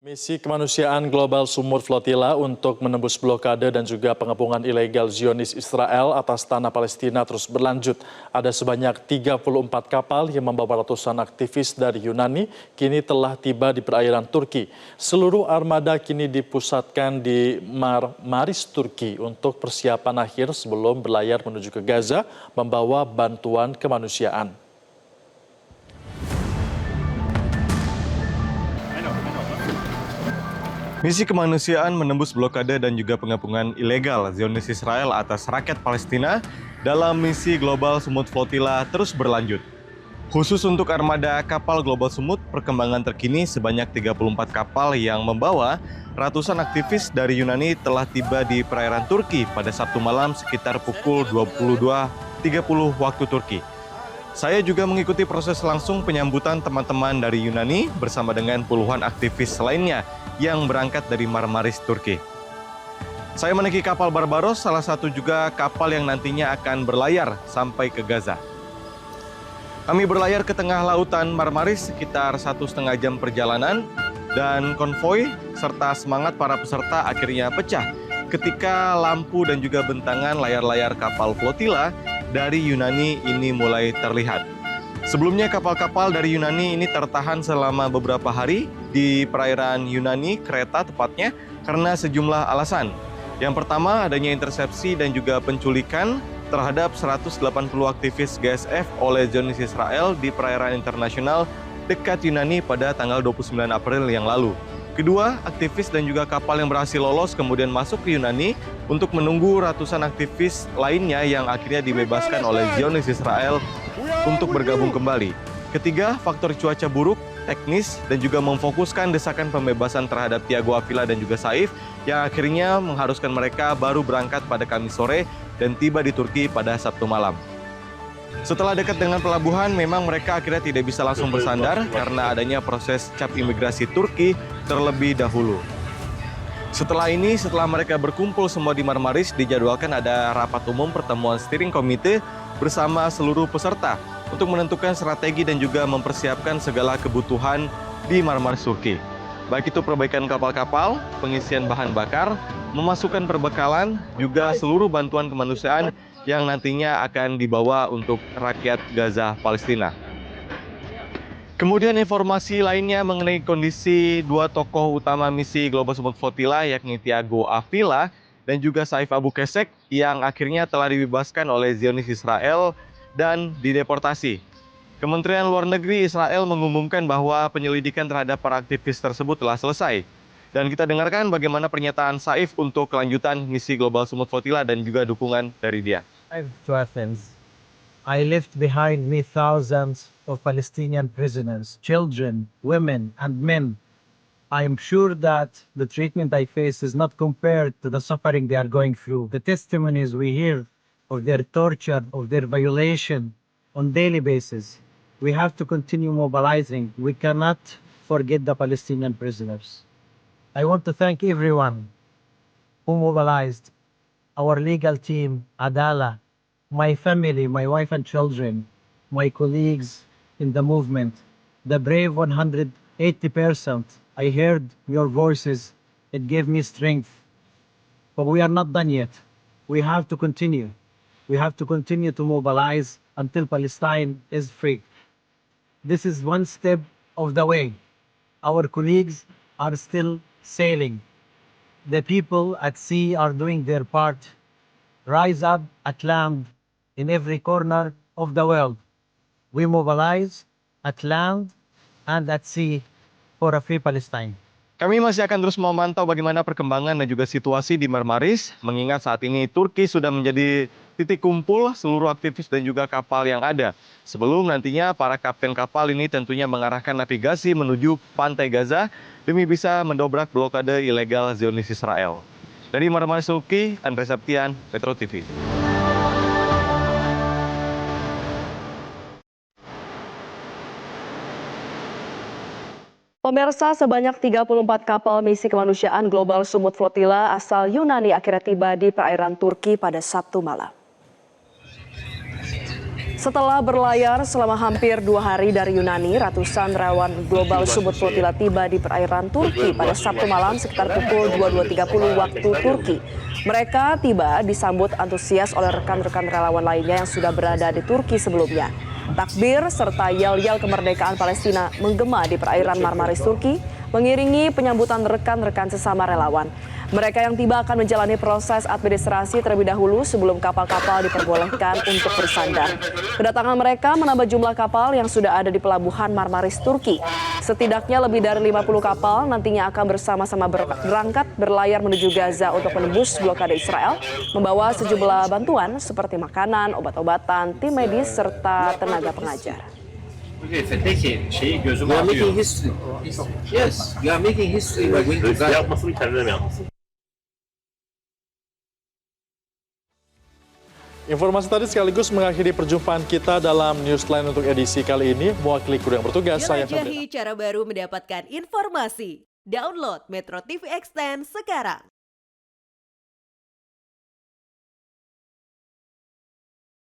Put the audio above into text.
Misi kemanusiaan global Sumut Flotilla untuk menembus blokade dan juga pengepungan ilegal Zionis Israel atas tanah Palestina terus berlanjut. Ada sebanyak 34 kapal yang membawa ratusan aktivis dari Yunani kini telah tiba di perairan Turki. Seluruh armada kini dipusatkan di Marmaris, Turki untuk persiapan akhir sebelum berlayar menuju ke Gaza membawa bantuan kemanusiaan. Misi kemanusiaan menembus blokade dan juga pengepungan ilegal Zionis Israel atas rakyat Palestina dalam misi Global Sumut Flotilla terus berlanjut. Khusus untuk armada kapal Global Sumut, perkembangan terkini sebanyak 34 kapal yang membawa ratusan aktivis dari Yunani telah tiba di perairan Turki pada Sabtu malam sekitar pukul 22.30 waktu Turki. Saya juga mengikuti proses langsung penyambutan teman-teman dari Yunani bersama dengan puluhan aktivis lainnya yang berangkat dari Marmaris, Turki. Saya menaiki kapal Barbaros, salah satu juga kapal yang nantinya akan berlayar sampai ke Gaza. Kami berlayar ke tengah lautan Marmaris sekitar 1,5 jam perjalanan dan konvoi serta semangat para peserta akhirnya pecah ketika lampu dan juga bentangan layar-layar kapal flotilla dari Yunani ini mulai terlihat. Sebelumnya kapal-kapal dari Yunani ini tertahan selama beberapa hari di perairan Yunani, Kreta tepatnya, karena sejumlah alasan. Yang pertama, adanya intersepsi dan juga penculikan terhadap 180 aktivis GSF oleh Zionis Israel di perairan internasional dekat Yunani pada tanggal 29 April yang lalu. Kedua, aktivis dan juga kapal yang berhasil lolos kemudian masuk ke Yunani untuk menunggu ratusan aktivis lainnya yang akhirnya dibebaskan oleh Zionis Israel untuk bergabung kembali. Ketiga, faktor cuaca buruk, teknis, dan juga memfokuskan desakan pembebasan terhadap Tiago Avila dan juga Saif yang akhirnya mengharuskan mereka baru berangkat pada Kamis sore dan tiba di Turki pada Sabtu malam. Setelah dekat dengan pelabuhan, memang mereka akhirnya tidak bisa langsung bersandar karena adanya proses cap imigrasi Turki terlebih dahulu. Setelah mereka berkumpul semua di Marmaris, dijadwalkan ada rapat umum pertemuan steering komite bersama seluruh peserta untuk menentukan strategi dan juga mempersiapkan segala kebutuhan di Marmaris, Turki. Baik itu perbaikan kapal-kapal, pengisian bahan bakar, memasukkan perbekalan, juga seluruh bantuan kemanusiaan yang nantinya akan dibawa untuk rakyat Gaza, Palestina. Kemudian informasi lainnya mengenai kondisi dua tokoh utama misi Global Sumut Flotilla, yakni Tiago Avila dan juga Saif Abu Kesek yang akhirnya telah dibebaskan oleh Zionis Israel dan dideportasi. Kementerian Luar Negeri Israel mengumumkan bahwa penyelidikan terhadap para aktivis tersebut telah selesai. Dan kita dengarkan bagaimana pernyataan Saif untuk kelanjutan misi Global Sumut Flotilla dan juga dukungan dari dia. To Athens, I left behind me thousands of Palestinian prisoners, children, women, and men. I am sure that the treatment I face is not compared to the suffering they are going through. The testimonies we hear of their torture, of their violation on daily basis. We have to continue mobilizing. We cannot forget the Palestinian prisoners. I want to thank everyone who mobilized, our legal team, Adala, my family, my wife and children, my colleagues in the movement, the brave 180%. I heard your voices. It gave me strength. But we are not done yet. We have to continue. We have to continue to mobilize until Palestine is free. This is one step of the way. Our colleagues are still sailing. The people at sea are doing their part. Rise up at land in every corner of the world. We mobilize at land and at sea for a free Palestine. Kami masih akan terus memantau bagaimana perkembangan dan juga situasi di Marmaris, mengingat saat ini Turki sudah menjadi titik kumpul seluruh aktivis dan juga kapal yang ada. Sebelum nantinya para kapten kapal ini tentunya mengarahkan navigasi menuju pantai Gaza demi bisa mendobrak blokade ilegal Zionis Israel. Dari Marmaris, Turki, Andre Septian, Metro TV. Pemirsa, sebanyak 34 kapal misi kemanusiaan Global Sumut Flotilla asal Yunani akhirnya tiba di perairan Turki pada Sabtu malam. Setelah berlayar selama hampir 2 hari dari Yunani, ratusan relawan Global Sumut Flotilla tiba di perairan Turki pada Sabtu malam sekitar pukul 22.30 waktu Turki. Mereka tiba disambut antusias oleh rekan-rekan relawan lainnya yang sudah berada di Turki sebelumnya. Takbir serta yel-yel kemerdekaan Palestina menggema di perairan Marmaris Turki, mengiringi penyambutan rekan-rekan sesama relawan. Mereka yang tiba akan menjalani proses administrasi terlebih dahulu sebelum kapal-kapal diperbolehkan untuk bersandar. Kedatangan mereka menambah jumlah kapal yang sudah ada di pelabuhan Marmaris Turki. Setidaknya lebih dari 50 kapal nantinya akan bersama-sama berangkat berlayar menuju Gaza untuk menembus blokade Israel, membawa sejumlah bantuan seperti makanan, obat-obatan, tim medis, serta tenaga pengajar. You are making history. Yes, you are making history by going to Gaza. Informasi tadi sekaligus mengakhiri perjumpaan kita dalam Newsline untuk edisi kali ini. Mewakili kru yang bertugas, saya Febri. Jelajahi cara baru mendapatkan informasi. Download Metro TV Extend sekarang.